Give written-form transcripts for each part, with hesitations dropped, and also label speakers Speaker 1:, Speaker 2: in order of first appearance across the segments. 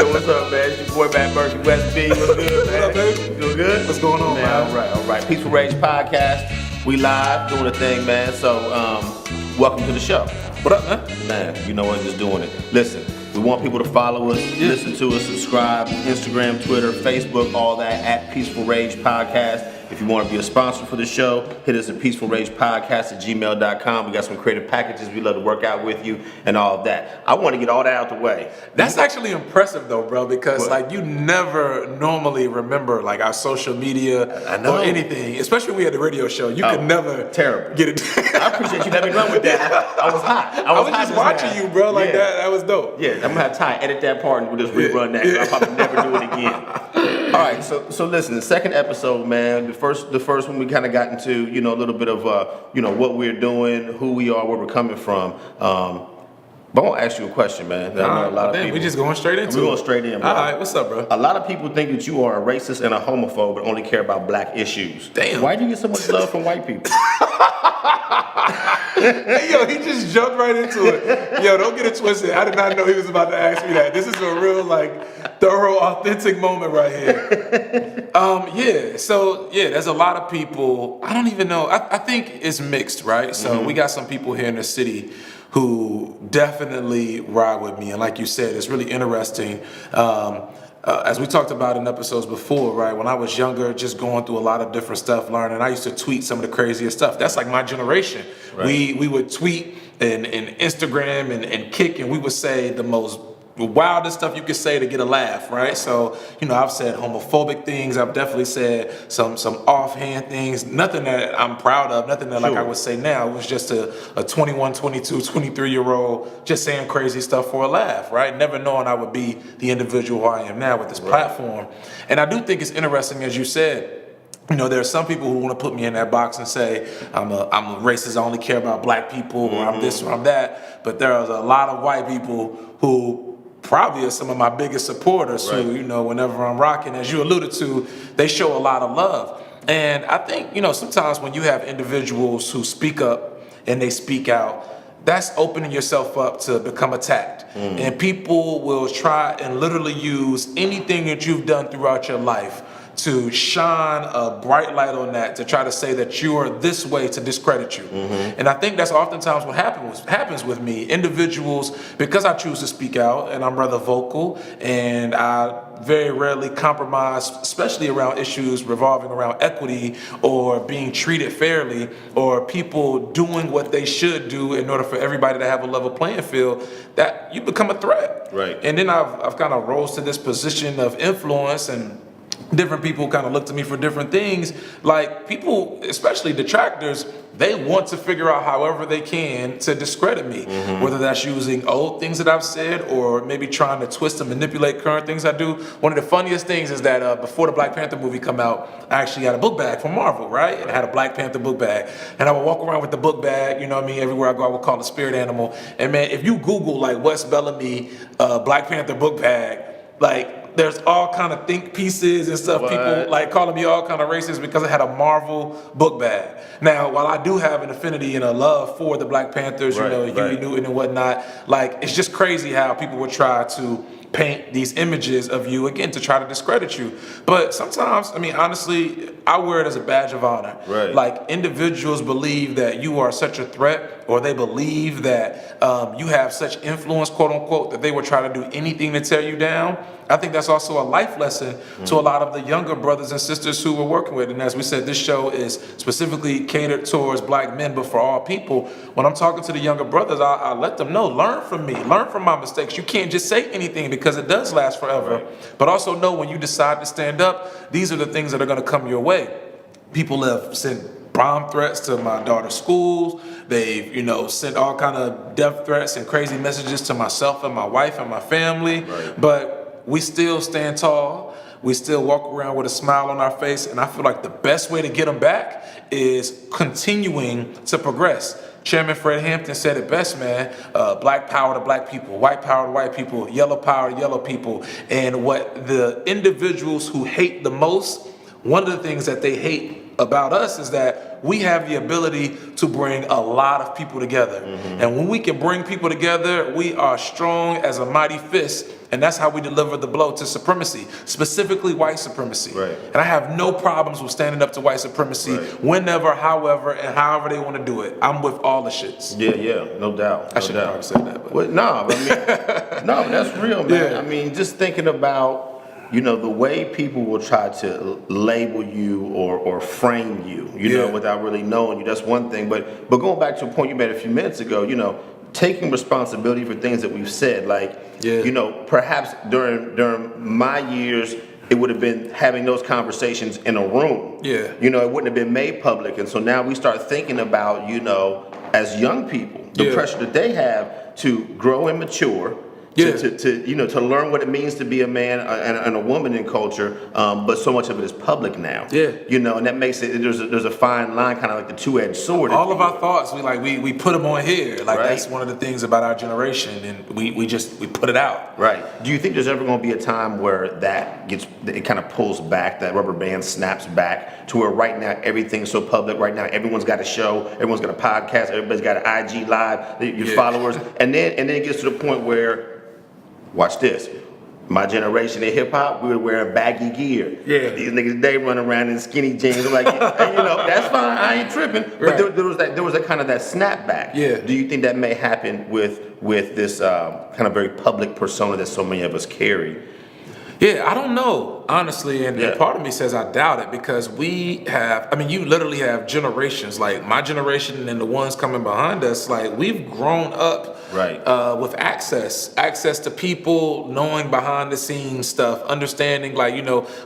Speaker 1: Yo, what's up, man? It's your boy Matt Murphy, West B. What's good, man?
Speaker 2: What up, baby?
Speaker 1: You doing good?
Speaker 2: What's going on, man?
Speaker 1: All right. Peaceful Rage Podcast. We live, doing a thing, man. So, welcome to the show.
Speaker 2: What up, man?
Speaker 1: Man, you know what? Just doing it. Listen, we want people to follow us, listen to us, subscribe, Instagram, Twitter, Facebook, all that, at Peaceful Rage Podcast. If you want to be a sponsor for the show, hit us at peacefulragepodcast@gmail.com. We got some creative packages we love to work out with you and all of that. I want to get all that out the way.
Speaker 2: That's actually impressive, though, bro, because,
Speaker 1: What?
Speaker 2: like, you never normally remember, like, our social media
Speaker 1: I know.
Speaker 2: or anything, especially when we had the radio show. You could never
Speaker 1: terrible.
Speaker 2: get it.
Speaker 1: I appreciate you letting me run with that. I was hot.
Speaker 2: I was
Speaker 1: hot
Speaker 2: just watching
Speaker 1: now.
Speaker 2: you, bro, like
Speaker 1: Yeah.
Speaker 2: that was dope.
Speaker 1: Yeah, I'm gonna have Ty edit that part and we'll just rerun that. 'Cause I'll probably never do it again. All right, so listen, the second episode, man. The first one we kind of got into, a little bit of what we're doing, who we are, where we're coming from. But I want to ask you a question, man. That I know a lot of people.
Speaker 2: We just going straight into
Speaker 1: We're
Speaker 2: it.
Speaker 1: going straight in, bro.
Speaker 2: All right, what's up, bro?
Speaker 1: A lot of people think that you are a racist and a homophobe, but only care about black issues.
Speaker 2: Damn.
Speaker 1: Why do you get so much love from white people?
Speaker 2: Hey, yo, he just jumped right into it. Yo, don't get it twisted. I did not know he was about to ask me that. This is a real, thorough, authentic moment right here. There's a lot of people. I don't even know. I think it's mixed, right? So we got some people here in the city who definitely ride with me. And like you said, it's really interesting. As we talked about in episodes before, right? When I was younger, just going through a lot of different stuff, learning, I used to tweet some of the craziest stuff. That's like my generation.
Speaker 1: Right.
Speaker 2: We would tweet and Instagram and Kick, and we would say the most wildest stuff you could say to get a laugh, right? So, I've said homophobic things. I've definitely said some offhand things. Nothing that I'm proud of. Nothing that like I would say now. It was just a 21, 22, 23-year-old just saying crazy stuff for a laugh, right? Never knowing I would be the individual I am now with this platform. And I do think it's interesting, as you said. There are some people who want to put me in that box and say I'm a racist. I only care about black people, or I'm this or I'm that. But there are a lot of white people who probably are some of my biggest supporters who, whenever I'm rocking, as you alluded to, they show a lot of love. And I think, sometimes when you have individuals who speak up and they speak out, that's opening yourself up to become attacked. And people will try and literally use anything that you've done throughout your life to shine a bright light on that, to try to say that you are this way to discredit you. And I think that's oftentimes what happens with me. Individuals, because I choose to speak out and I'm rather vocal and I very rarely compromise, especially around issues revolving around equity or being treated fairly or people doing what they should do in order for everybody to have a level playing field, that you become a threat.
Speaker 1: Right.
Speaker 2: And then I've kind of rose to this position of influence, and different people kind of look to me for different things. Like people, especially detractors, they want to figure out however they can to discredit me, whether that's using old things that I've said or maybe trying to twist and manipulate current things I do. One of the funniest things is that before the Black Panther movie come out, I actually had a book bag from Marvel, right? And I had a Black Panther book bag. And I would walk around with the book bag, everywhere I go I would call it a spirit animal. And man, if you Google Wes Bellamy Black Panther book bag, there's all kind of think pieces and stuff.
Speaker 1: What?
Speaker 2: People calling me all kind of racist because I had a Marvel book bag. Now, while I do have an affinity and a love for the Black Panthers, Huey Newton and whatnot, it's just crazy how people would try to paint these images of you, again, to try to discredit you. But sometimes, honestly, I wear it as a badge of honor.
Speaker 1: Right.
Speaker 2: Individuals believe that you are such a threat, or they believe that you have such influence, quote unquote, that they will try to do anything to tear you down. I think that's also a life lesson to a lot of the younger brothers and sisters who we're working with. And as we said, this show is specifically catered towards black men, but for all people. When I'm talking to the younger brothers, I let them know, learn from me, learn from my mistakes. You can't just say anything because it does last forever.
Speaker 1: Right.
Speaker 2: But also know when you decide to stand up, these are the things that are going to come your way. People have sent bomb threats to my daughter's schools. They've, sent all kind of death threats and crazy messages to myself and my wife and my family.
Speaker 1: Right.
Speaker 2: But we still stand tall. We still walk around with a smile on our face. And I feel like the best way to get them back is continuing to progress. Chairman Fred Hampton said it best, man. Black power to black people, white power to white people, yellow power to yellow people. And what the individuals who hate the most, one of the things that they hate about us is that we have the ability to bring a lot of people together. And when we can bring people together, we are strong as a mighty fist. And that's how we deliver the blow to supremacy, specifically white supremacy.
Speaker 1: Right.
Speaker 2: And I have no problems with standing up to white supremacy whenever, however, and however they want to do it. I'm with all the shits.
Speaker 1: Yeah, no doubt.
Speaker 2: I shouldn't have already said that. But.
Speaker 1: Well, no, I mean, no, that's real, man.
Speaker 2: Yeah.
Speaker 1: I mean, just thinking about, the way people will try to label you or frame you, you know, without really knowing you. That's one thing. But going back to a point you made a few minutes ago, taking responsibility for things that we've said, like, perhaps during my years, it would have been having those conversations in a room.
Speaker 2: Yeah.
Speaker 1: It wouldn't have been made public. And so now we start thinking about, as young people, the pressure that they have to grow and mature, to learn what it means to be a man and a woman in culture, but so much of it is public now.
Speaker 2: Yeah.
Speaker 1: And that makes it, there's a fine line, kind of like the two-edged sword.
Speaker 2: All of our thoughts, we put them on here. Like
Speaker 1: Right.
Speaker 2: that's one of the things about our generation, and we put it out.
Speaker 1: Right. Do you think there's ever going to be a time where it kind of pulls back, that rubber band snaps back to where right now everything's so public? Right now everyone's got a show, everyone's got a podcast, everybody's got an IG live, your followers, and then it gets to the point where, watch this. My generation in hip hop, we were wearing baggy gear.
Speaker 2: Yeah.
Speaker 1: These niggas, they run around in skinny jeans. I'm like, that's fine. I ain't tripping. But
Speaker 2: Right.
Speaker 1: there was a kind of that snapback.
Speaker 2: Yeah.
Speaker 1: Do you think that may happen with this kind of very public persona that so many of us carry?
Speaker 2: Yeah, I don't know, honestly, and
Speaker 1: Yeah.
Speaker 2: part of me says I doubt it because you literally have generations, like my generation and the ones coming behind us, like we've grown up with access to people, knowing behind the scenes stuff, understanding, like,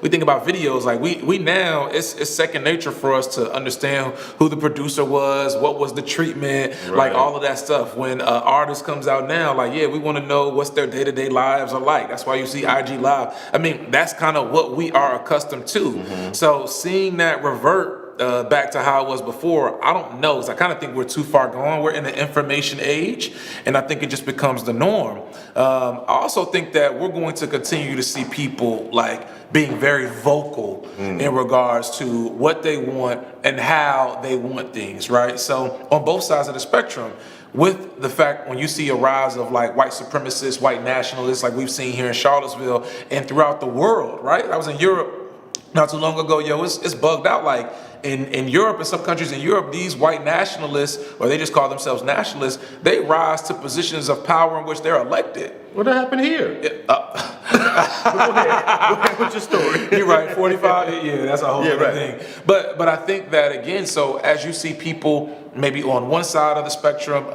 Speaker 2: we think about videos, like we now, it's second nature for us to understand who the producer was, what was the treatment, like all of that stuff. When an artist comes out now, like, we want to know what's their day-to-day lives are like. That's why you see IG Live. I mean, that's kind of what we are accustomed to. Mm-hmm. So seeing that revert back to how it was before, I don't know. I kind of think we're too far gone. We're in the information age, and I think it just becomes the norm. I also think that we're going to continue to see people like being very vocal in regards to what they want and how they want things, right? So on both sides of the spectrum, with the fact when you see a rise of like white supremacists, white nationalists, like we've seen here in Charlottesville and throughout the world, right? I was in Europe not too long ago, it's bugged out. Like in Europe and some countries in Europe, these white nationalists, or they just call themselves nationalists, they rise to positions of power in which they're elected.
Speaker 1: What happened here? Go ahead with your story.
Speaker 2: You're right, 45, that's a whole other thing. But I think that, again, so as you see people maybe on one side of the spectrum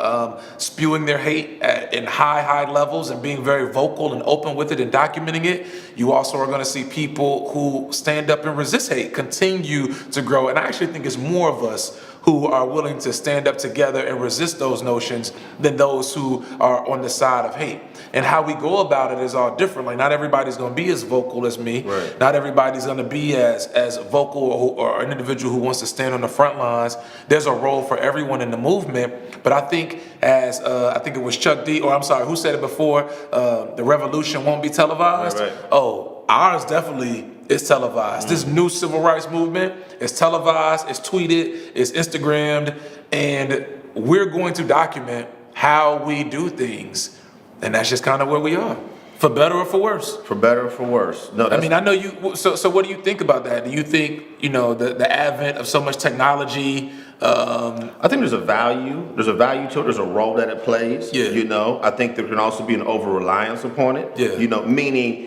Speaker 2: spewing their hate in high levels and being very vocal and open with it and documenting it, you also are going to see people who stand up and resist hate continue to grow. And I actually think it's more of us who are willing to stand up together and resist those notions than those who are on the side of hate. And how we go about it is all different. Like, not everybody's going to be as vocal as me.
Speaker 1: Right.
Speaker 2: Not everybody's going to be as vocal or an individual who wants to stand on the front lines. There's a role for everyone in the movement. But I think I think it was Chuck D, or I'm sorry, who said it before, the revolution won't be televised.
Speaker 1: Right.
Speaker 2: Oh, ours definitely is televised. This new civil rights movement is televised, it's tweeted, it's Instagrammed, and we're going to document how we do things. And that's just kind of where we are, for better or for worse.
Speaker 1: For better or for worse. No,
Speaker 2: I mean, I know you. So what do you think about that? Do you think the advent of so much technology?
Speaker 1: I think there's a value. There's a value to it. There's a role that it plays.
Speaker 2: Yeah.
Speaker 1: I think there can also be an over-reliance upon it.
Speaker 2: Yeah.
Speaker 1: Meaning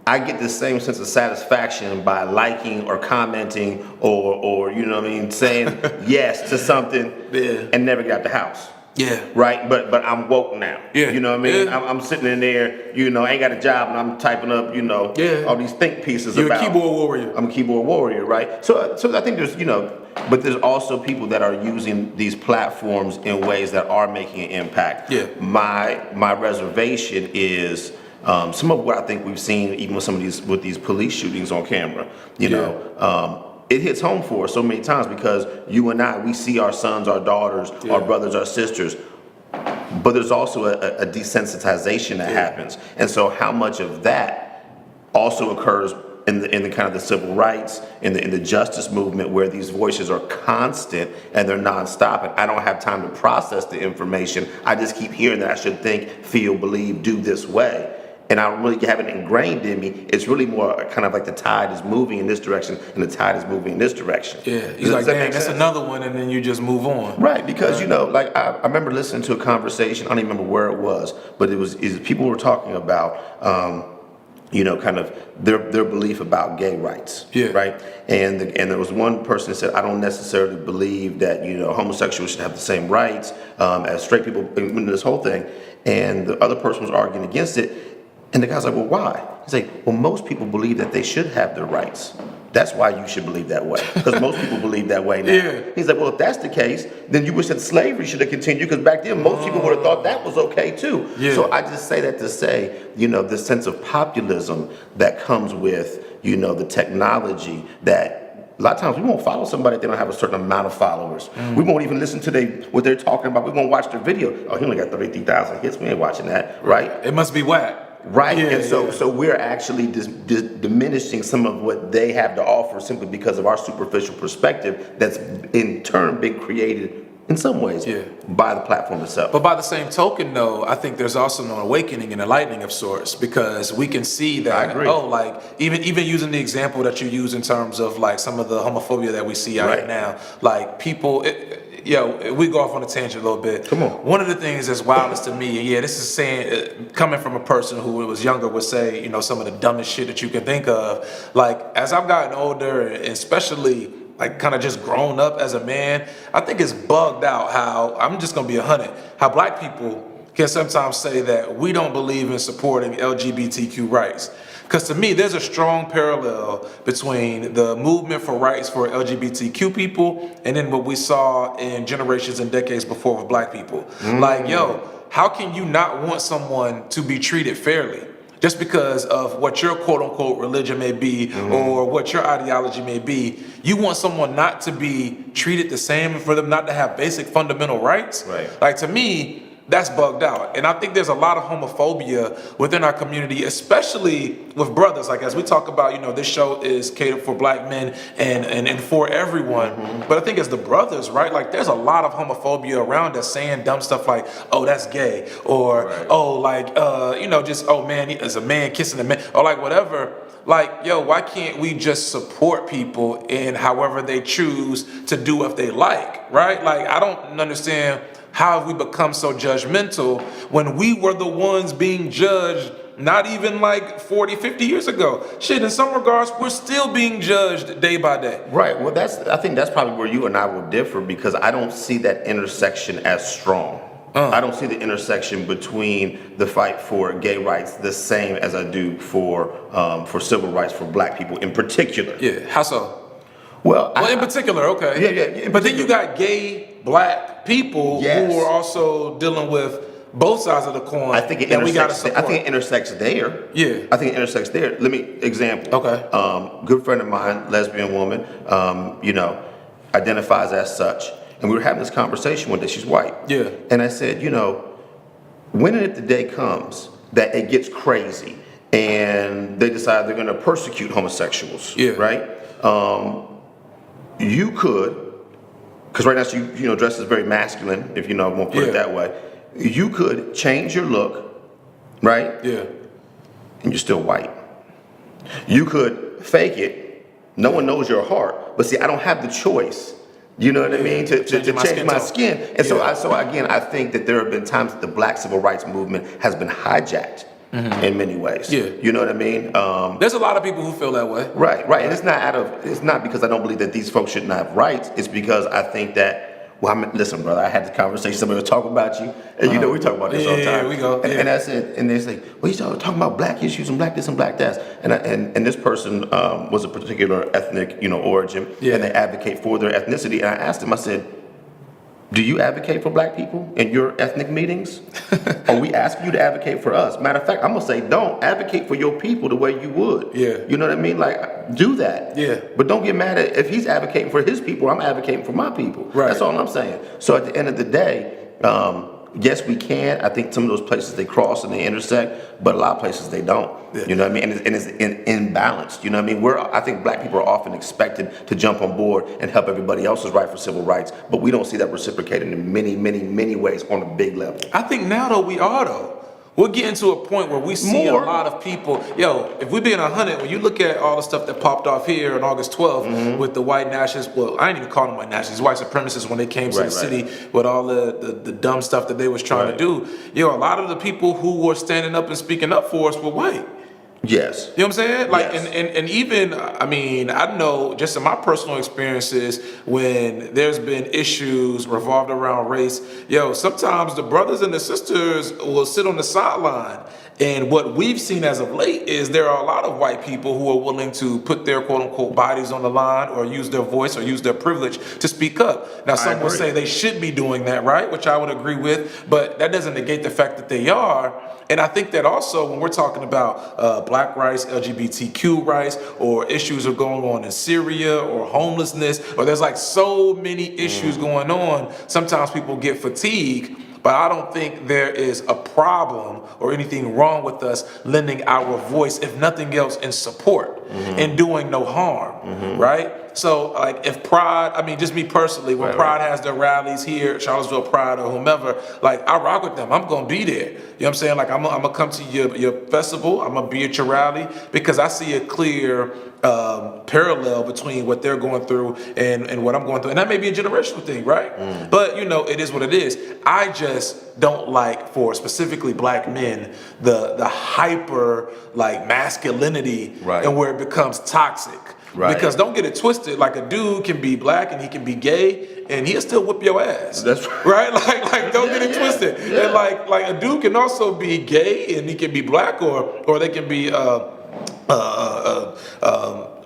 Speaker 1: I get the same sense of satisfaction by liking or commenting or saying yes to something and never got the house.
Speaker 2: Yeah.
Speaker 1: Right, but I'm woke now.
Speaker 2: Yeah.
Speaker 1: You know what I mean?
Speaker 2: Yeah.
Speaker 1: I'm sitting in there, ain't got a job, and I'm typing up, all these think pieces
Speaker 2: You're
Speaker 1: about.
Speaker 2: a keyboard warrior.
Speaker 1: I'm a keyboard warrior, right? So I think there's, but there's also people that are using these platforms in ways that are making an impact.
Speaker 2: Yeah.
Speaker 1: My reservation is some of what I think we've seen, even with these police shootings on camera. It hits home for us so many times because you and I, we see our sons, our daughters, our brothers, our sisters, but there's also a desensitization that happens. And so how much of that also occurs in the kind of the civil rights, in the justice movement, where these voices are constant and they're nonstop, and I don't have time to process the information. I just keep hearing that I should think, feel, believe, do this way. and I don't really have it ingrained in me. It's really more kind of like the tide is moving in this direction and the tide is moving in this direction.
Speaker 2: Yeah, he's like, damn, that's another one, and then you just move on.
Speaker 1: Right, because like I remember listening to a conversation. I don't even remember where it was, but people were talking about, kind of their belief about gay rights.
Speaker 2: Yeah.
Speaker 1: Right, and there was one person that said, I don't necessarily believe that homosexuals should have the same rights as straight people in this whole thing, and the other person was arguing against it. And the guy's like, well, why? He's like, well, most people believe that they should have their rights. That's why you should believe that way, because most people believe that way now.
Speaker 2: Yeah.
Speaker 1: He's like, well, if that's the case, then you wish that slavery should have continued, because back then most people would have thought that was okay too.
Speaker 2: Yeah.
Speaker 1: So I just say that to say, the sense of populism that comes with, the technology that a lot of times we won't follow somebody if they don't have a certain amount of followers. We won't even listen to what they're talking about. We won't watch their video. Oh, he only got 33,000 hits. We ain't watching that, right?
Speaker 2: It must be whack.
Speaker 1: Right,
Speaker 2: Yeah,
Speaker 1: and so we're actually diminishing some of what they have to offer simply because of our superficial perspective that's in turn been created in some ways by the platform itself.
Speaker 2: But by the same token, though, I think there's also an awakening and enlightening of sorts, because we can see that,
Speaker 1: I agree.
Speaker 2: like even using the example that you use in terms of like some of the homophobia that we see out
Speaker 1: Right.
Speaker 2: here now, like people, we go off on a tangent a little bit.
Speaker 1: Come on.
Speaker 2: One of the things that's wildest to me, and this is saying, coming from a person who was younger would say, some of the dumbest shit that you can think of. Like, as I've gotten older, and especially like kind of just grown up as a man, I think it's bugged out how, I'm just gonna be 100, how black people can sometimes say that we don't believe in supporting LGBTQ rights. Because to me, there's a strong parallel between the movement for rights for LGBTQ people and then what we saw in generations and decades before with black people. Like, how can you not want someone to be treated fairly? Just because of what your quote unquote religion may be or what your ideology may be, you want someone not to be treated the same and for them not to have basic fundamental rights?
Speaker 1: Right.
Speaker 2: Like, to me, that's bugged out. And I think there's a lot of homophobia within our community, especially with brothers. Like, as we talk about, this show is catered for black men and for everyone. But I think as the brothers, right, like there's a lot of homophobia around us saying dumb stuff like, oh, that's gay. Or, oh, like, oh, man, as a man kissing a man, or like whatever. Like, why can't we just support people in however they choose to do what they like, right? Like, I don't understand how have we become so judgmental when we were the ones being judged not even like 40, 50 years ago. Shit, in some regards, we're still being judged day by day.
Speaker 1: Right. Well, I think that's probably where you and I will differ, because I don't see that intersection as strong. I don't see the intersection between the fight for gay rights the same as I do for civil rights for black people in particular.
Speaker 2: Yeah, how so?
Speaker 1: Well,
Speaker 2: in particular, okay.
Speaker 1: Yeah.
Speaker 2: But then you got gay black people who are also dealing with both sides of the coin.
Speaker 1: I think it intersects there.
Speaker 2: Yeah.
Speaker 1: I think it intersects there. Let me example.
Speaker 2: Okay.
Speaker 1: Good friend of mine, lesbian woman, identifies as such. And we were having this conversation one day. She's white.
Speaker 2: Yeah.
Speaker 1: And I said, when and if the day comes that it gets crazy and they decide they're going to persecute homosexuals, right? You could, because right now she dresses very masculine, if I won't put it that way. You could change your look, right?
Speaker 2: Yeah.
Speaker 1: And you're still white. You could fake it. No one knows your heart. But see, I don't have the choice. You know what I mean? To change my skin. And so again, I think that there have been times that the black civil rights movement has been hijacked in many ways. Yeah. You know what I mean?
Speaker 2: There's a lot of people who feel that way.
Speaker 1: Right. And it's not because I don't believe that these folks shouldn't have rights. It's because I think that, listen, brother, I had this conversation, somebody was talking about you, and we talk about this all the time.
Speaker 2: Yeah, we go.
Speaker 1: And I said, and they say, well, you talking about black issues and black this and black that. And this person was a particular ethnic, origin, and they advocate for their ethnicity. And I asked him, I said, do you advocate for black people in your ethnic meetings? Or we ask you to advocate for us? Matter of fact, I'm gonna say, don't advocate for your people the way you would. Yeah. You know what I mean? Like, do that. Yeah. But don't get mad at if he's advocating for his people, I'm advocating for my people. Right. That's all I'm saying. So at the end of the day, yes, we can. I think some of those places they cross and they intersect, but a lot of places they don't. Yeah. You know what I mean? And it's imbalanced. You know what I mean? I think black people are often expected to jump on board and help everybody else's right for civil rights, but we don't see that reciprocated in many, many, many ways on a big level.
Speaker 2: I think now though we are though. We're getting to a point where we see
Speaker 1: More.
Speaker 2: a lot of people. Yo, if we're being 100, when you look at all the stuff that popped off here on August 12th with the white nationalists, well, I ain't even call them white nationalists, white supremacists when they came to the city with all the dumb stuff that they was trying to do. Yo, a lot of the people who were standing up and speaking up for us were white.
Speaker 1: Yes.
Speaker 2: You know what I'm saying? Like,
Speaker 1: Yes.
Speaker 2: and even, I mean, I know just in my personal experiences when there's been issues revolved around race, yo, sometimes the brothers and the sisters will sit on the sideline. And what we've seen as of late is there are a lot of white people who are willing to put their quote unquote bodies on the line or use their voice or use their privilege to speak up. Now, some will say they should be doing that, right? Which I would agree with, but that doesn't negate the fact that they are. And I think that also when we're talking about black rights, LGBTQ rights, or issues are going on in Syria or homelessness, or there's like so many issues going on, sometimes people get fatigued. But I don't think there is a problem or anything wrong with us lending our voice, if nothing else, in support and doing no harm, right? So, like, if Pride, I mean, just me personally, when Pride has their rallies here, Charlottesville Pride or whomever, like, I rock with them. I'm going to be there. You know what I'm saying? Like, I'm going to come to your festival. I'm going to be at your rally because I see a clear parallel between what they're going through and what I'm going through. And that may be a generational thing, right? But, you know, it is what it is. I just don't like, for specifically black men, the hyper, like, masculinity and where it becomes toxic. Right. Because don't get it twisted, like a dude can be black and he can be gay and he'll still whip your ass. That's right. Like don't get it twisted. And like a dude can also be gay and he can be black or they can be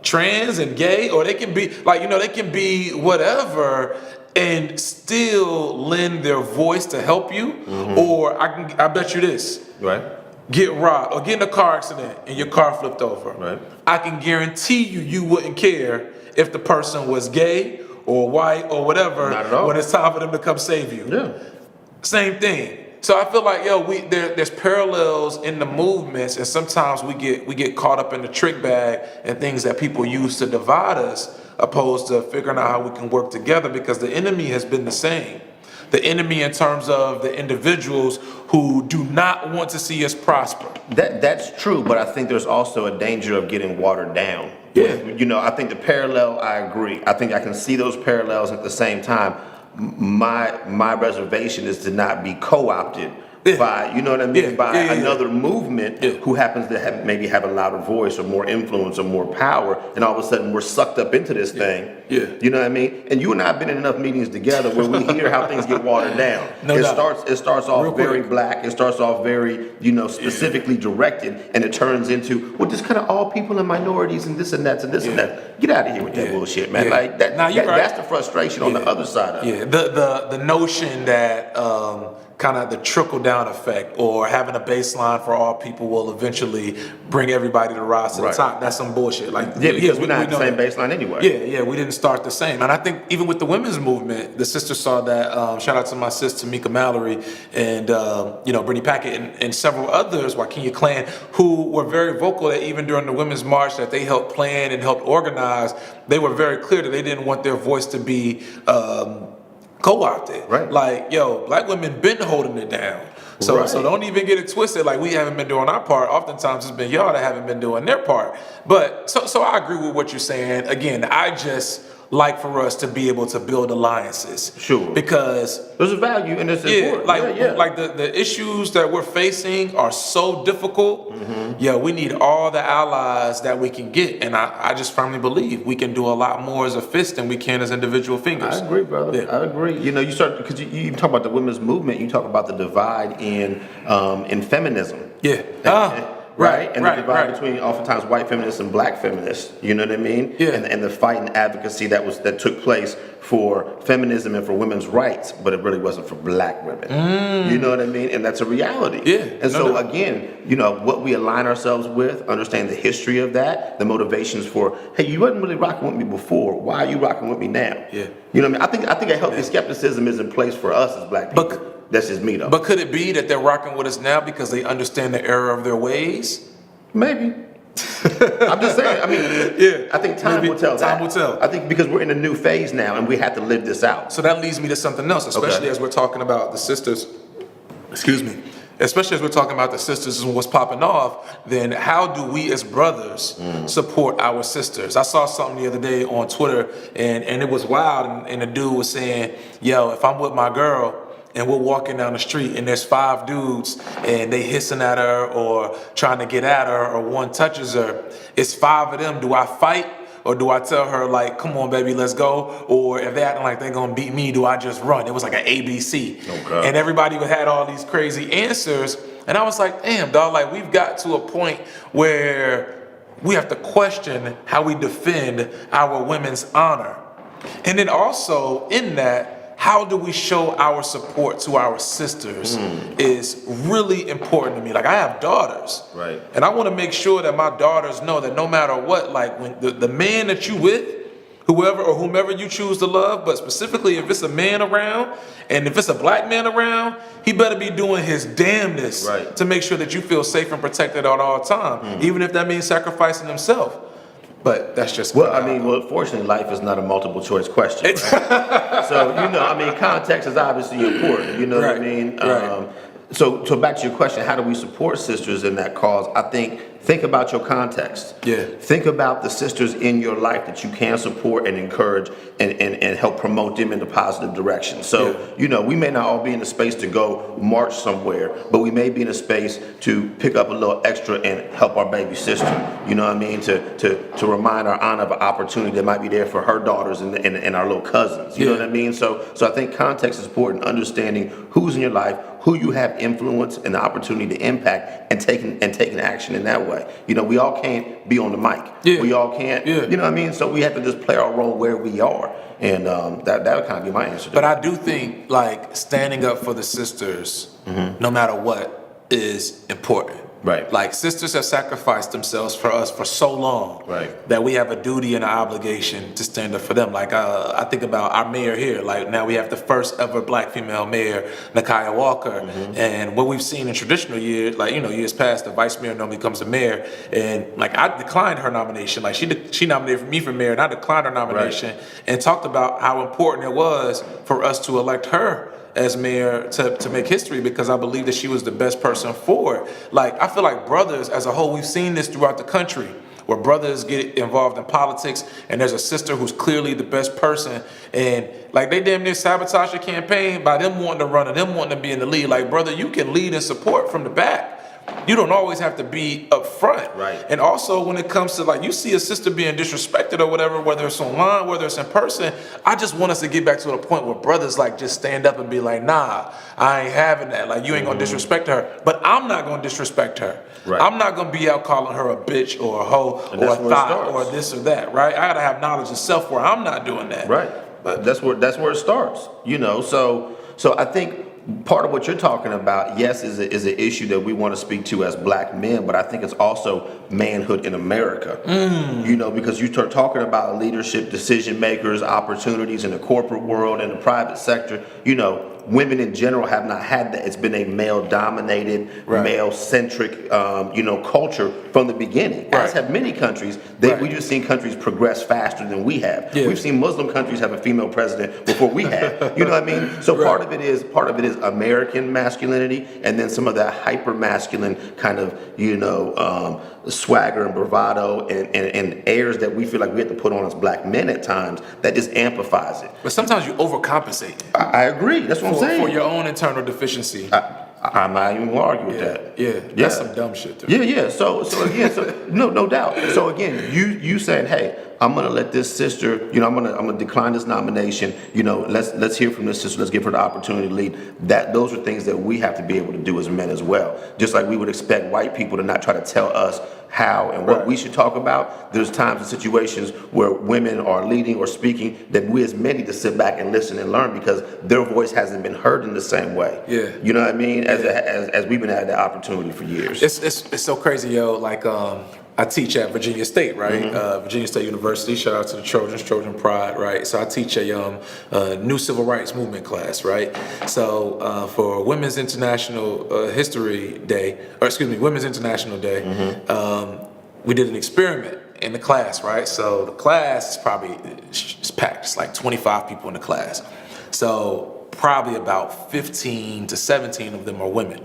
Speaker 2: trans and gay, or they can be like, you know, they can be whatever and still lend their voice to help you. Or I bet you this. Right. Get robbed or get in a car accident and your car flipped over. Right. I can guarantee you wouldn't care if the person was gay or white or whatever. Not at all. When it's time for them to come save you. Yeah. Same thing. So I feel like, yo, there's parallels in the movements, and sometimes we get caught up in the trick bag and things that people use to divide us, opposed to figuring out how we can work together, because the enemy has been the same. The enemy in terms of the individuals who do not want to see us prosper. That's true, but I think there's also a danger of getting watered down. Yeah. You know, I think the parallel, I agree. I think I can see those parallels at the same time. My reservation is to not be co-opted by, you know what I mean, by another movement who happens to maybe have a louder voice or more influence or more power, and all of a sudden we're sucked up into this thing. Yeah. You know what I mean? And you and I have been in enough meetings together where we hear how things get watered down. It starts off very black, it starts off very, you know, specifically directed, and it turns into, well, just kind of all people and minorities and this and that and this and that. Get out of here with that bullshit, man. Like that's the frustration on the other side of it. The notion that kind of the trickle down effect or having a baseline for all people will eventually bring everybody to rise to the top. That's some bullshit. Like,
Speaker 1: because we're not at the same baseline anyway.
Speaker 2: We didn't start the same. And I think even with the women's movement, the sisters saw that. Shout out to my sis Tamika Mallory and you know, Brittany Packett and several others, Wakenya Clan, who were very vocal that even during the Women's March that they helped plan and helped organize, they were very clear that they didn't want their voice to be co-opted. Right. Like, yo, black women been holding it down. So don't even get it twisted. Like, we haven't been doing our part. Oftentimes it's been y'all that haven't been doing their part. But so I agree with what you're saying. Again, I just like for us to be able to build alliances. Sure. Because
Speaker 1: there's a value in this.
Speaker 2: Like the issues that we're facing are so difficult. Yeah, we need all the allies that we can get. And I just firmly believe we can do a lot more as a fist than we can as individual fingers.
Speaker 1: I agree, brother. Yeah. I agree. You know, you start, because you talk about the women's movement, you talk about the divide in feminism. Yeah. Right, and the divide between oftentimes white feminists and black feminists, you know what I mean? Yeah. And the fight and advocacy that took place for feminism and for women's rights, but it really wasn't for black women. You know what I mean? And that's a reality. Yeah. And again, you know, what we align ourselves with, understand the history of that, the motivations for, hey, you wasn't really rocking with me before. Why are you rocking with me now? Yeah. You know what I mean? I think a healthy skepticism is in place for us as black people. That's just me, though.
Speaker 2: But could it be that they're rocking with us now because they understand the error of their ways?
Speaker 1: Maybe. I'm just saying. I mean, I think time will tell. Time will tell. I think because we're in a new phase now, and we have to live this out.
Speaker 2: So that leads me to something else, especially as we're talking about the sisters. Excuse me. especially as we're talking about the sisters and what's popping off, then how do we as brothers support our sisters? I saw something the other day on Twitter, and it was wild, and the dude was saying, yo, if I'm with my girl and we're walking down the street and there's 5 dudes and they hissing at her or trying to get at her or one touches her, it's 5 of them. Do I fight? Or do I tell her, like, come on, baby, let's go? Or if they acting like they're going to beat me, do I just run? It was like an ABC.
Speaker 1: Okay.
Speaker 2: And everybody had all these crazy answers. And I was like, damn, dog, like, we've got to a point where we have to question how we defend our women's honor. And then also in that, how do we show our support to our sisters is really important to me. Like, I have daughters.
Speaker 1: Right.
Speaker 2: And I want to make sure that my daughters know that no matter what, like, when the man that you with, whoever or whomever you choose to love, but specifically if it's a man around and if it's a black man around, he better be doing his damnness to make sure that you feel safe and protected at all time, even if that means sacrificing himself. But that's just
Speaker 1: fortunately, life is not a multiple choice question. Right? So context is obviously important. You know what I mean?
Speaker 2: Right.
Speaker 1: So back to your question, how do we support sisters in that cause? I think about your context.
Speaker 2: Yeah.
Speaker 1: Think about the sisters in your life that you can support and encourage and help promote them in the positive direction. So, we may not all be in a space to go march somewhere, but we may be in a space to pick up a little extra and help our baby sister. You know what I mean? To remind our aunt of an opportunity that might be there for her daughters and our little cousins. You know what I mean? So I think context is important, understanding who's in your life, who you have influence and the opportunity to impact, and taking action in that way. We all can't be on the mic.
Speaker 2: Yeah.
Speaker 1: We all can't.
Speaker 2: Yeah.
Speaker 1: You know what I mean? So we have to just play our role where we are, and that would kind of be my answer.
Speaker 2: But I do think, like, standing up for the sisters, no matter what, is important.
Speaker 1: Right.
Speaker 2: Like, sisters have sacrificed themselves for us for so long that we have a duty and an obligation to stand up for them. Like, I think about our mayor here. Like, now we have the first ever black female mayor, Nakia Walker. And what we've seen in traditional years, like, years past, the vice mayor normally becomes the mayor. And, like, I declined her nomination. Like, she nominated me for mayor, and I declined her nomination and talked about how important it was for us to elect her as mayor to make history, because I believe that she was the best person for it. Like, I feel like brothers as a whole, we've seen this throughout the country, where brothers get involved in politics and there's a sister who's clearly the best person, and like they damn near sabotage the campaign by them wanting to run and them wanting to be in the lead. Like, brother, you can lead and support from the back. You don't always have to be up front.
Speaker 1: Right.
Speaker 2: And also when it comes to, like, you see a sister being disrespected or whatever, whether it's online, whether it's in person, I just want us to get back to the point where brothers, like, just stand up and be like, nah, I ain't having that. Like, you ain't gonna disrespect her. But I'm not gonna disrespect her.
Speaker 1: Right.
Speaker 2: I'm not gonna be out calling her a bitch or a hoe or a thot or this or that, right? I gotta have knowledge of self where I'm not doing that.
Speaker 1: Right. But that's where it starts. So I think part of what you're talking about, yes, is an issue that we want to speak to as black men, but I think it's also manhood in America. Because you start talking about leadership, decision makers, opportunities in the corporate world and the private sector, women in general have not had that. It's been a male-dominated, male-centric, culture from the beginning. As have many countries. We just seen countries progress faster than we have.
Speaker 2: Yeah.
Speaker 1: We've seen Muslim countries have a female president before we have. You know what I mean? So part of it is American masculinity, and then some of that hyper-masculine kind of, swagger and bravado and airs that we feel like we have to put on as black men at times that just amplifies it.
Speaker 2: But sometimes you overcompensate.
Speaker 1: I agree. That's what I'm saying.
Speaker 2: For your own internal deficiency.
Speaker 1: I'm not even gonna argue with that.
Speaker 2: Yeah, that's some dumb shit.
Speaker 1: Yeah. So again, no doubt. So again, you saying, hey, I'm gonna let this sister, I'm gonna decline this nomination. Let's hear from this sister. Let's give her the opportunity to lead. Those are things that we have to be able to do as men as well. Just like we would expect white people to not try to tell us how and what we should talk about. There's times and situations where women are leading or speaking that we as men need to sit back and listen and learn, because their voice hasn't been heard in the same way.
Speaker 2: Yeah.
Speaker 1: You know what I mean? As we've been had that opportunity for years.
Speaker 2: It's so crazy, yo. Like, I teach at Virginia State, right? Virginia State University. Shout out to the Trojans, Trojan Pride, right? So I teach a new civil rights movement class, right? So for Women's International Women's International Day, we did an experiment in the class, right? So the class is it's packed. It's like 25 people in the class. So probably about 15 to 17 of them are women.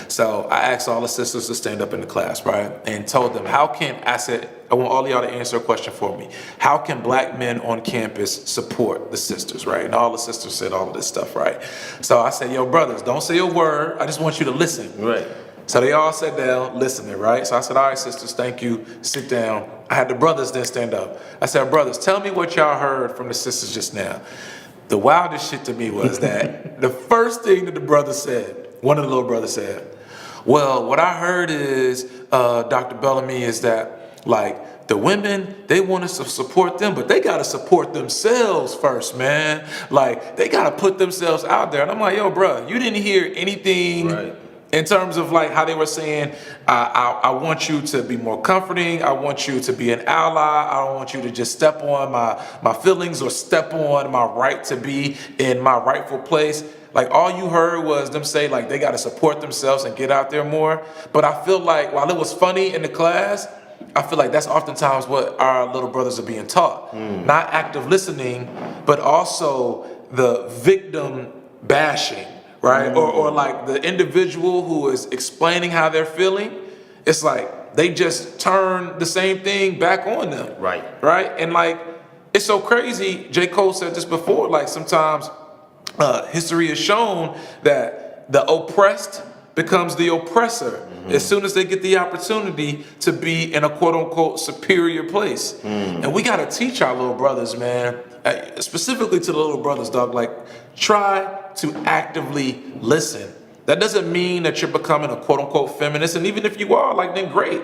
Speaker 2: So I asked all the sisters to stand up in the class, right? And told them, I said, I want all of y'all to answer a question for me. How can black men on campus support the sisters, right? And all the sisters said all of this stuff, right? So I said, yo, brothers, don't say a word. I just want you to listen.
Speaker 1: Right.
Speaker 2: So they all sat down, listening, right? So I said, all right, sisters, thank you. Sit down. I had the brothers then stand up. I said, brothers, tell me what y'all heard from the sisters just now. The wildest shit to me was that the first thing that the brother said, one of the little brothers said, well, what I heard is, Dr. Bellamy, is that, like, the women, they want us to support them, but they got to support themselves first, man. Like, they got to put themselves out there. And I'm like, yo, bro, you didn't hear anything
Speaker 1: Right.
Speaker 2: in terms of like how they were saying, I want you to be more comforting. I want you to be an ally. I don't want you to just step on my feelings or step on my right to be in my rightful place. Like all you heard was them say like they got to support themselves and get out there more. But I feel like while it was funny in the class, I feel like that's oftentimes what our little brothers are being taught. Not active listening, but also the victim bashing. Right? Or like the individual who is explaining how they're feeling, it's like they just turn the same thing back on them.
Speaker 1: Right.
Speaker 2: Right? And like, it's so crazy. J. Cole said this before, like sometimes history has shown that the oppressed becomes the oppressor as soon as they get the opportunity to be in a quote unquote superior place. And we got to teach our little brothers, man, specifically to the little brothers, dog, like try to actively listen. That doesn't mean that you're becoming a quote unquote feminist. And even if you are, like, then great.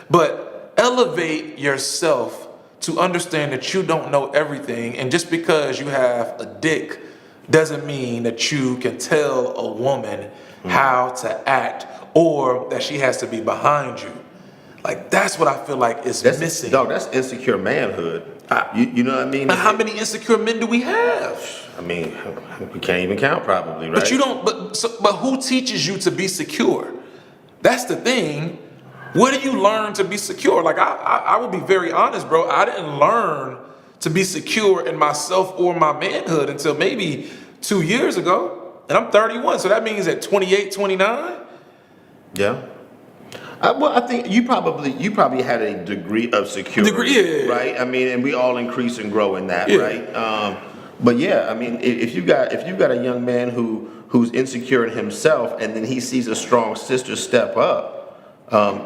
Speaker 2: But elevate yourself to understand that you don't know everything. And just because you have a dick doesn't mean that you can tell a woman how to act or that she has to be behind you. Like, that's what I feel like is missing.
Speaker 1: Dog, that's insecure manhood. You know what I mean?
Speaker 2: But how many insecure men do we have?
Speaker 1: I mean, we can't even count probably, right?
Speaker 2: But you don't. But who teaches you to be secure? That's the thing. Where do you learn to be secure? Like I will be very honest, bro. I didn't learn to be secure in myself or my manhood until maybe 2 years ago, and I'm 31. So that means at 28, 29.
Speaker 1: Yeah. Well, I think you probably had a degree of security,
Speaker 2: yeah.
Speaker 1: right? I mean, and we all increase and grow in that,
Speaker 2: Yeah.
Speaker 1: right? But yeah, I mean, if you got a young man who's insecure in himself, and then he sees a strong sister step up,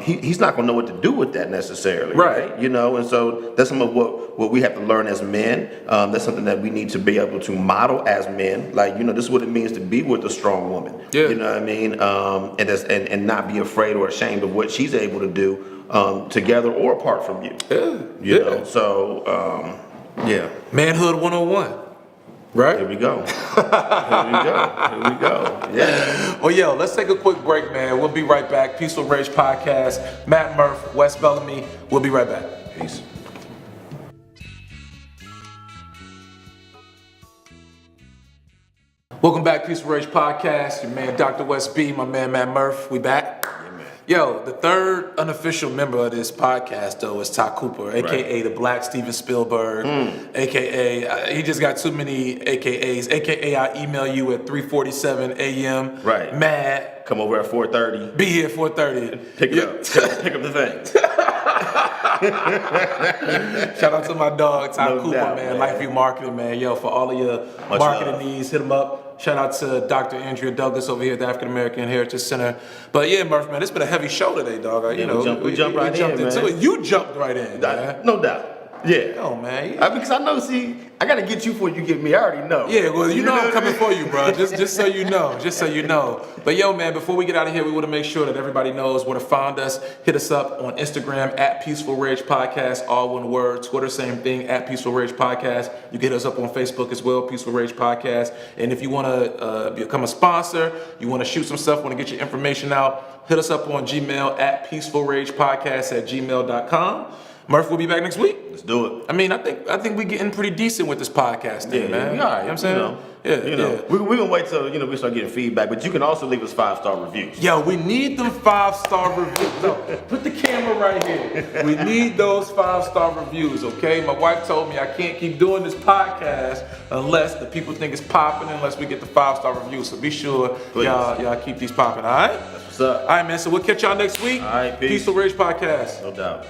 Speaker 1: he's not gonna know what to do with that necessarily, right? You know, and so that's some of what we have to learn as men. That's something that we need to be able to model as men. Like, you know, this is what it means to be with a strong woman.
Speaker 2: Yeah.
Speaker 1: You know what I mean? And not be afraid or ashamed of what she's able to do together or apart from you.
Speaker 2: Yeah.
Speaker 1: You know, so yeah.
Speaker 2: Manhood 101. Right?
Speaker 1: Here we go. Here we go. Yeah.
Speaker 2: Well, yo, let's take a quick break, man. We'll be right back. Peaceful Rage Podcast. Matt Murph, Wes Bellamy. We'll be right back.
Speaker 1: Peace.
Speaker 2: Welcome back, Peaceful Rage Podcast. Your man, Dr. Wes B, my man, Matt Murph. We back. Yo, the third unofficial member of this podcast, though, is Ty Cooper, a.k.a. the Black Steven Spielberg, a.k.a. He just got too many a.k.a.s, a.k.a. I email you at 3:47 a.m.
Speaker 1: Right.
Speaker 2: Mad.
Speaker 1: Come over at 4:30.
Speaker 2: Be here 4:30.
Speaker 1: Pick it up. Pick up the thing.
Speaker 2: Shout out to my dog, Ty
Speaker 1: No
Speaker 2: Cooper,
Speaker 1: doubt,
Speaker 2: man.
Speaker 1: man.
Speaker 2: LifeView Marketing, man. Yo, for all of your
Speaker 1: Much
Speaker 2: marketing
Speaker 1: love.
Speaker 2: needs, hit him up. Shout out to Dr. Andrea Douglas over here at the African American Heritage Center. But yeah, Murph, man, it's been a heavy show today, dog.
Speaker 1: we jumped right in,
Speaker 2: into
Speaker 1: man.
Speaker 2: it. You jumped right in, man.
Speaker 1: No doubt. Yeah.
Speaker 2: Oh, man.
Speaker 1: Because I know, see, I got to get you before you get me. I already know.
Speaker 2: Yeah, well, you know I'm
Speaker 1: what I
Speaker 2: coming
Speaker 1: mean?
Speaker 2: for you, bro. Just so you know. Just so you know. But yo, man, before we get out of here, we want to make sure that everybody knows where to find us. Hit us up on Instagram at Peaceful Rage Podcast, all one word. Twitter, same thing, at Peaceful Rage Podcast. You can hit us up on Facebook as well, Peaceful Rage Podcast. And if you want to become a sponsor, you want to shoot some stuff, want to get your information out, hit us up on Gmail at peacefulragepodcast@gmail.com. Murph will be back next week.
Speaker 1: Let's do it.
Speaker 2: I mean, I think we're getting pretty decent with this podcast thing,
Speaker 1: Yeah,
Speaker 2: man.
Speaker 1: we all right,
Speaker 2: You know what I'm saying?
Speaker 1: you know.
Speaker 2: Yeah,
Speaker 1: You know,
Speaker 2: yeah.
Speaker 1: we're gonna wait till we start getting feedback, but you can also leave us 5-star reviews.
Speaker 2: Yo, we need them 5-star reviews. No, put the camera right here. We need those 5-star reviews, okay? My wife told me I can't keep doing this podcast unless the people think it's popping, unless we get the 5-star reviews. So be sure y'all keep these popping, all right?
Speaker 1: That's what's up.
Speaker 2: All right, man. So we'll catch y'all next week.
Speaker 1: All right, peace.
Speaker 2: Peaceful Rage Podcast.
Speaker 1: No doubt.